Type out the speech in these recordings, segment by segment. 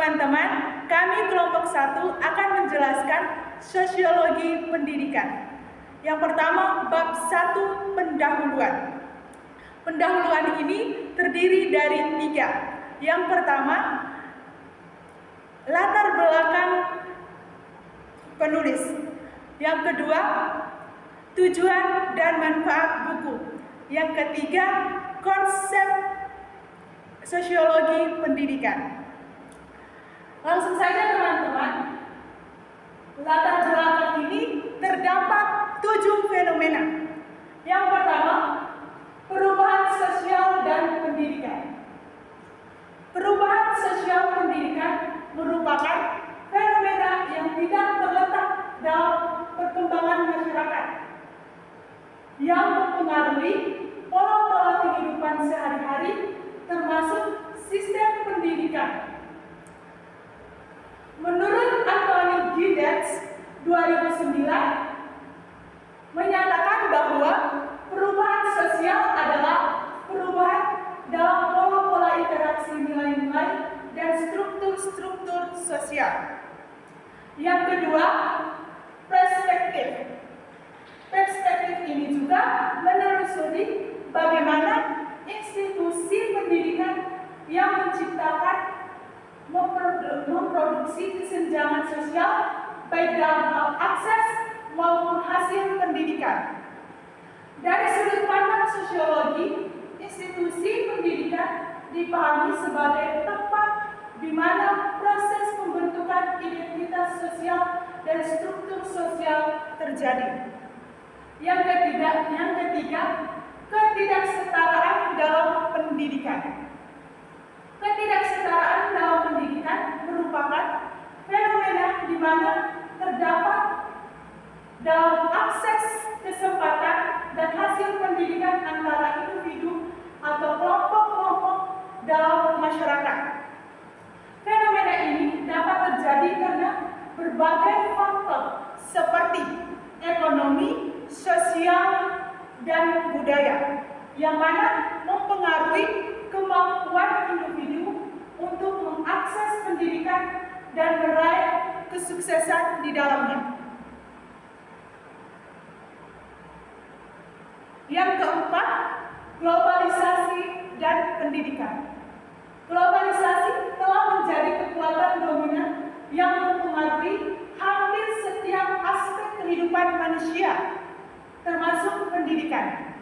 Teman-teman, kami kelompok 1 akan menjelaskan sosiologi pendidikan. Yang pertama, bab 1 pendahuluan. Pendahuluan ini terdiri dari 3. Yang pertama, latar belakang penulis. Yang kedua, tujuan dan manfaat buku. Yang ketiga, konsep sosiologi pendidikan. Langsung saja teman-teman, latar belakang ini terdapat 7 fenomena. Yang pertama, perubahan sosial dan pendidikan. Perubahan sosial pendidikan merupakan fenomena yang tidak terletak dalam perkembangan masyarakat, yang mempengaruhi pola-pola kehidupan sehari-hari, termasuk sistem pendidikan. Menurut Anthony Giddens 2009 menyatakan bahwa perubahan sosial adalah perubahan dalam pola-pola interaksi nilai-nilai dan struktur-struktur sosial. Yang kedua, perspektif. Perspektif ini juga menelusuri bagaimana institusi pendidikan yang menciptakan memproduksi kesenjangan sosial baik dalam hal akses maupun hasil pendidikan. Dari sudut pandang sosiologi, institusi pendidikan dipahami sebagai tempat di mana proses pembentukan identitas sosial dan struktur sosial terjadi. Yang ketiga, ketidaksetaraan dalam pendidikan. Ketidaksetaraan dalam pendidikan merupakan fenomena di mana terdapat dalam akses, kesempatan, dan hasil pendidikan antara individu atau kelompok-kelompok dalam masyarakat. Fenomena ini dapat terjadi karena berbagai faktor seperti ekonomi, sosial, dan budaya, yang mana mempengaruhi kemampuan individu untuk mengakses pendidikan dan meraih kesuksesan di dalamnya. Yang keempat, globalisasi dan pendidikan. Globalisasi telah menjadi kekuatan dominan yang mempengaruhi hampir setiap aspek kehidupan manusia, termasuk pendidikan.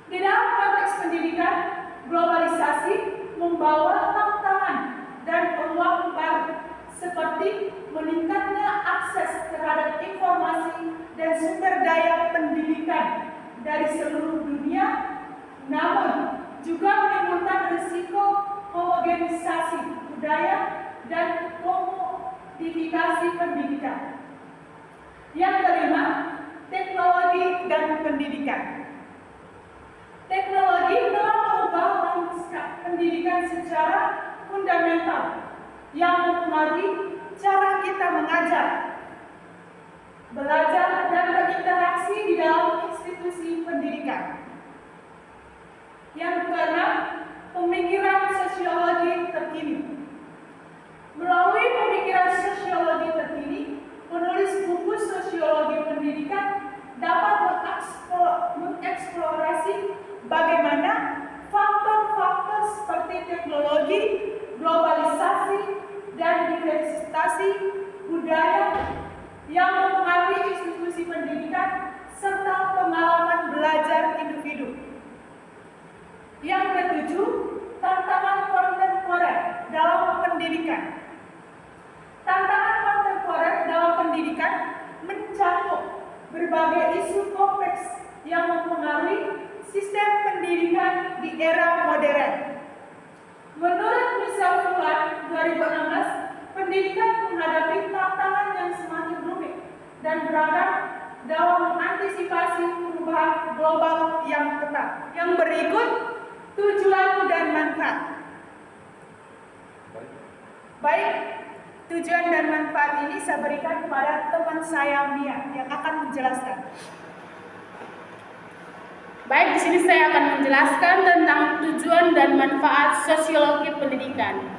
Di dalam konteks pendidikan, globalisasi membawa tantangan dan peluang baru, seperti meningkatnya akses terhadap informasi dan sumber daya pendidikan dari seluruh dunia, namun juga menimbulkan risiko homogenisasi budaya dan komodifikasi pendidikan. Yang kelima, teknologi dan pendidikan. Teknologi telah mengubah lanskap pendidikan secara fundamental yang mempengaruhi cara kita mengajar, belajar, dan berinteraksi di dalam institusi pendidikan. Yang keenam, pemikiran sosiologi terkini. Melalui pemikiran sosiologi terkini, penulis buku sosiologi pendidikan dapat mengeksplorasi bagaimana faktor-faktor seperti teknologi, globalisasi, dan diversitasi budaya yang mempengaruhi institusi pendidikan serta pengalaman belajar individu. Yang ketujuh, tantangan kontemporer dalam pendidikan. Tantangan kontemporer dalam pendidikan mencakup berbagai isu kompleks yang mempengaruhi sistem pendidikan di era modern. Menurut Michel Fulan 2016, pendidikan menghadapi tantangan yang semakin rumit dan beragam dalam mengantisipasi perubahan global yang ketat. Yang berikut, tujuan dan manfaat. Baik, tujuan dan manfaat ini saya berikan kepada teman saya Mia yang akan menjelaskan. Baik, di sini saya akan menjelaskan tentang tujuan dan manfaat sosiologi pendidikan.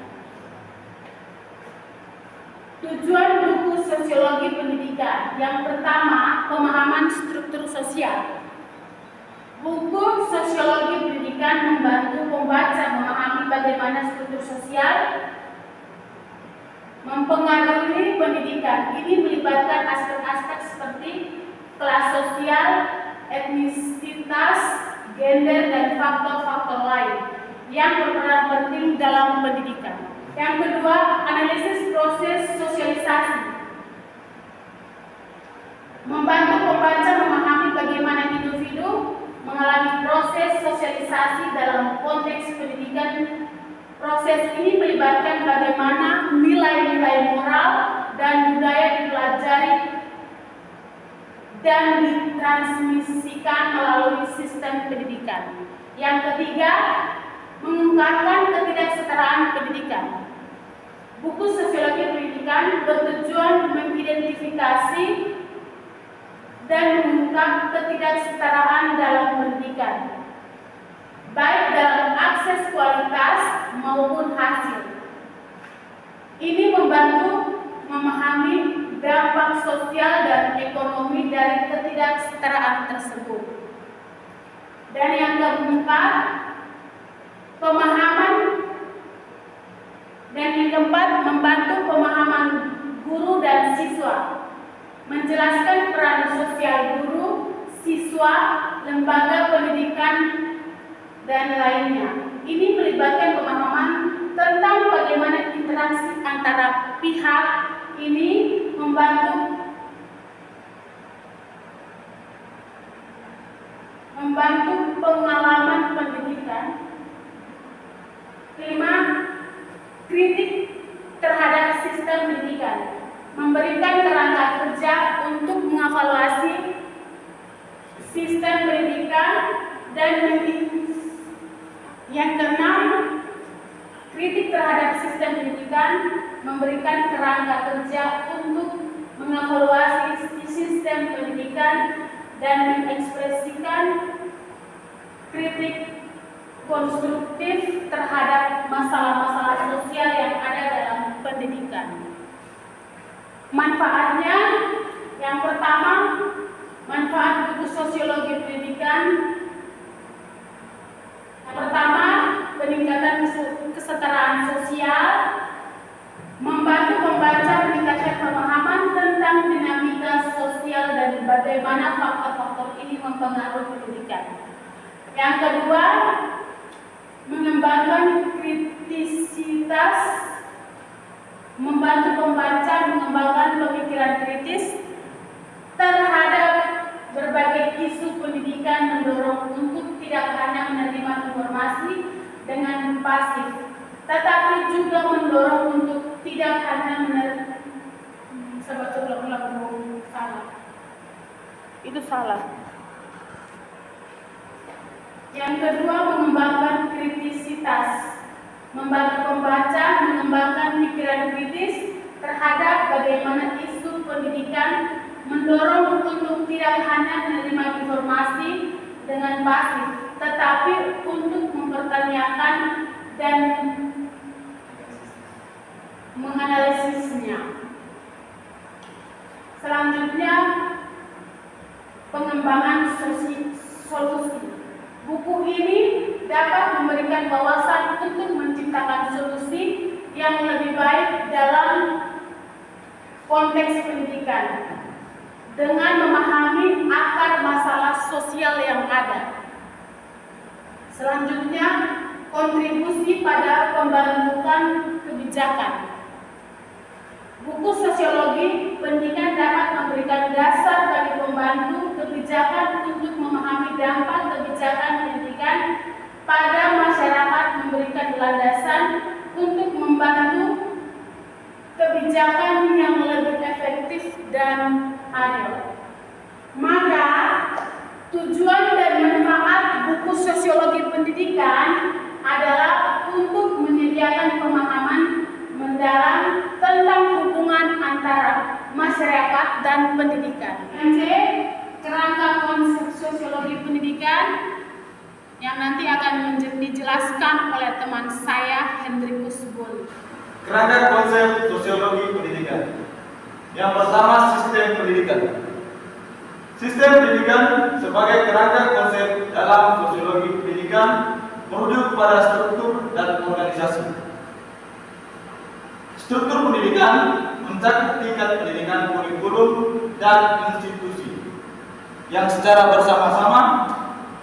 Tujuan buku Sosiologi Pendidikan. Yang pertama, pemahaman struktur sosial. Buku Sosiologi Pendidikan membantu pembaca memahami bagaimana struktur sosial mempengaruhi pendidikan. Ini melibatkan aspek-aspek seperti kelas sosial, etnisitas, gender, dan faktor-faktor lain yang berperan penting dalam pendidikan. Yang kedua, analisis proses sosialisasi. Membantu pembaca memahami bagaimana individu mengalami proses sosialisasi dalam konteks pendidikan. Proses ini melibatkan bagaimana nilai-nilai moral dan budaya dipelajari dan ditransmisikan melalui sistem pendidikan. Yang ketiga, mengungkapkan ketidaksetaraan pendidikan. Buku Sosiologi Pendidikan bertujuan mengidentifikasi dan mengungkap ketidaksetaraan dalam pendidikan, baik dalam akses kualitas maupun hasil. Ini membantu memahami dampak sosial dan ekonomi dari ketidaksetaraan tersebut. Dan yang keempat, membantu pemahaman guru dan siswa, menjelaskan peran sosial guru, siswa, lembaga pendidikan, dan lainnya. Ini melibatkan pemahaman tentang bagaimana interaksi antara pihak ini membantu pengalaman pendidikan. 5. Kritik terhadap sistem pendidikan, memberikan kerangka kerja untuk mengevaluasi sistem pendidikan dan yang keenam, kritik terhadap sistem pendidikan, memberikan kerangka kerja untuk mengevaluasi sistem pendidikan dan mengekspresikan kritik konstruktif terhadap masalah-masalah sosial yang ada dalam pendidikan. Manfaatnya, yang pertama, manfaat buku Sosiologi Pendidikan. Yang pertama, peningkatan kesetaraan sosial, membantu pembaca meningkatkan pemahaman tentang dinamika sosial dan bagaimana faktor-faktor ini mempengaruhi pendidikan. Yang kedua, mengembangkan kritisitas, membantu pembaca mengembangkan pemikiran kritis terhadap berbagai isu pendidikan, mendorong untuk tidak hanya menerima informasi dengan pasif, tetapi juga mendorong untuk tidak hanya Yang kedua, mengembangkan kritisitas, membantu pembaca mengembangkan pikiran kritis terhadap bagaimana isu pendidikan, mendorong untuk tidak hanya menerima informasi dengan pasif, tetapi untuk mempertanyakan dan menganalisisnya. Selanjutnya, pengembangan solusi. Buku ini dapat memberikan wawasan untuk menciptakan solusi yang lebih baik dalam konteks pendidikan dengan memahami akar masalah sosial yang ada. Selanjutnya, kontribusi pada pembentukan kebijakan. Buku Sosiologi Pendidikan dapat memberikan dasar bagi pembantu kebijakan untuk memahami dampak kebijakan pendidikan pada masyarakat, memberikan landasan untuk membantu kebijakan yang lebih efektif dan adil. Maka, tujuan dan manfaat buku Sosiologi Pendidikan adalah untuk menyediakan pemahaman mendalam tentang hubungan antara masyarakat dan pendidikan. C. Kerangka konsep sosiologi pendidikan yang nanti akan dijelaskan oleh teman saya Hendrikus Bull. kerangka konsep sosiologi pendidikan. Yang pertama, sistem pendidikan. Sistem pendidikan sebagai kerangka konsep dalam sosiologi pendidikan merujuk pada struktur dan organisasi. Struktur pendidikan mencakup tingkat pendidikan kurikulum dan institusi yang secara bersama-sama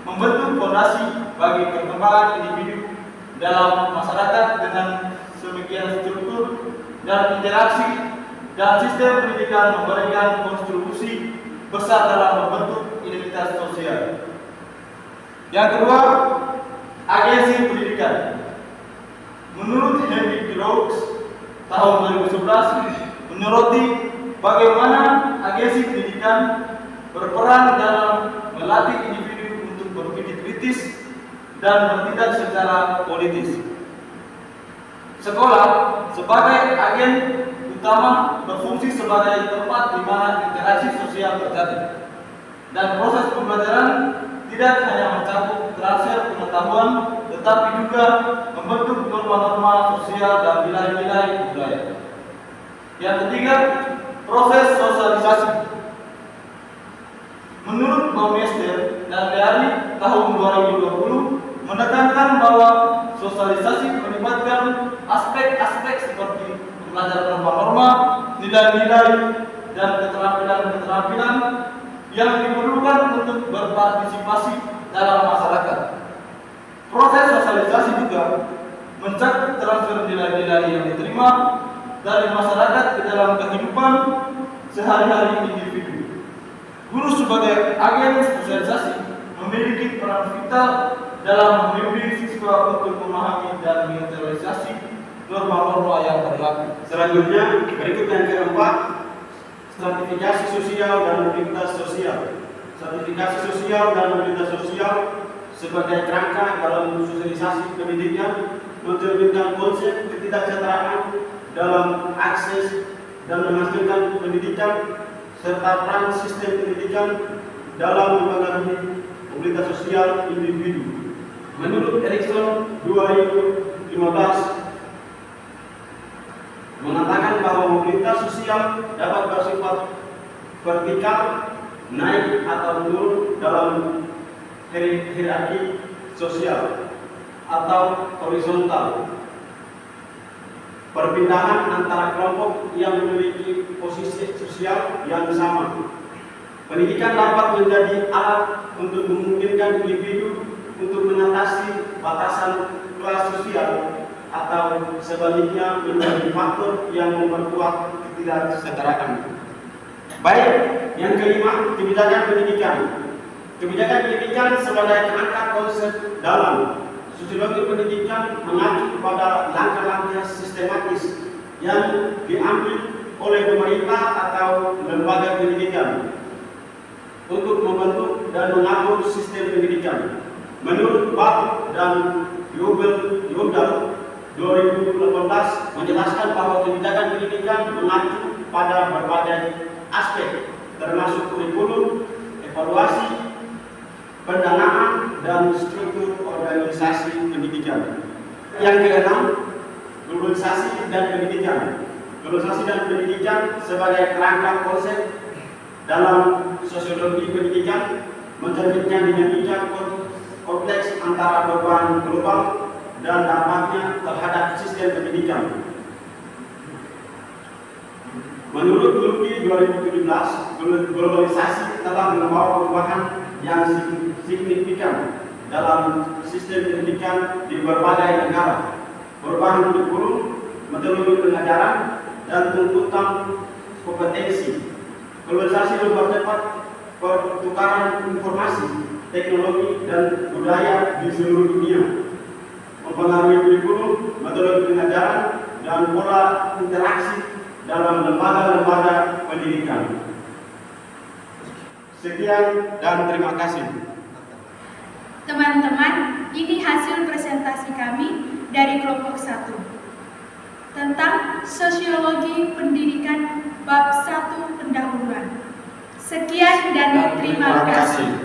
membentuk fondasi bagi perkembangan individu dalam masyarakat dengan semikian struktur dan interaksi, dan sistem pendidikan memberikan kontribusi besar dalam membentuk identitas sosial. Yang kedua, agensi pendidikan. Menurut Henry Groves tahun 2011 menyoroti bagaimana agensi pendidikan berperan dalam melatih individu untuk berpikir kritis dan bertindak secara politis. Sekolah sebagai agen utama berfungsi sebagai tempat di mana interaksi sosial terjadi, dan proses pembelajaran tidak hanya mencakup transfer pengetahuan, tetapi juga membentuk norma-norma sosial dan nilai-nilai budaya. Yang ketiga, proses sosialisasi. Menurut Baumeister dan Leary tahun 2020 menekankan bahwa sosialisasi melibatkan aspek-aspek seperti belajar norma-norma, nilai-nilai, dan keterampilan-keterampilan yang diperlukan untuk berpartisipasi dalam masyarakat. Proses sosialisasi juga mencakup transfer nilai-nilai yang diterima dari masyarakat ke dalam kehidupan sehari-hari individu. Guru sebagai agen sosialisasi memiliki peran vital dalam membimbing siswa untuk memahami dan menginternalisasi norma-norma yang berlaku. Selanjutnya, berikut yang keempat, stratifikasi sosial dan mobilitas sosial. Stratifikasi sosial dan mobilitas sosial sebagai kerangka dalam sosialisasi pendidikan mencerminkan konsep ketidaksetaraan dalam akses dan menghasilkan pendidikan serta peran sistem pendidikan dalam mempengaruhi mobilitas sosial individu. Menurut Erikson 2015 mengatakan bahwa mobilitas sosial dapat bersifat vertikal, naik atau menurun dalam hierarki sosial, atau horizontal, perpindahan antara kelompok yang memiliki posisi sosial yang sama. Pendidikan dapat menjadi alat untuk memungkinkan individu untuk mengatasi batasan kelas sosial, atau sebaliknya menjadi faktor yang memperkuat ketidaksetaraan. Baik, yang kelima, kebijakan pendidikan. Kebijakan pendidikan sebagai kerangka konsep dalam sosiologi pendidikan mengacu kepada langkah-langkah sistematis yang diambil oleh pemerintah atau lembaga pendidikan untuk membentuk dan mengatur sistem pendidikan. Menurut Bab dan Yobel 2018 menjelaskan bahwa kebijakan pendidikan mengacu pada berbagai aspek, termasuk kurikulum, evaluasi, pendanaan, dan struktur organisasi pendidikan. Yang keenam, globalisasi dan pendidikan. Globalisasi dan pendidikan sebagai kerangka konsep dalam sosiologi pendidikan mencerminkan dinamika kompleks antara perubahan global dan dampaknya terhadap sistem pendidikan. Menurut Luki 2017, globalisasi telah membawa perubahan yang signifikan dalam sistem pendidikan di berbagai negara. Perubahan kurikulum, metodologi pengajaran, dan tuntutan kompetensi. Globalisasi mempercepat pertukaran informasi, teknologi, dan budaya di seluruh dunia, mempengaruhi kurikulum, metodologi pengajaran, dan pola interaksi dalam lembaga-lembaga pendidikan. Sekian dan terima kasih. Teman-teman, ini hasil presentasi kami dari kelompok 1 tentang sosiologi pendidikan bab 1 pendahuluan. Sekian dan terima kasih.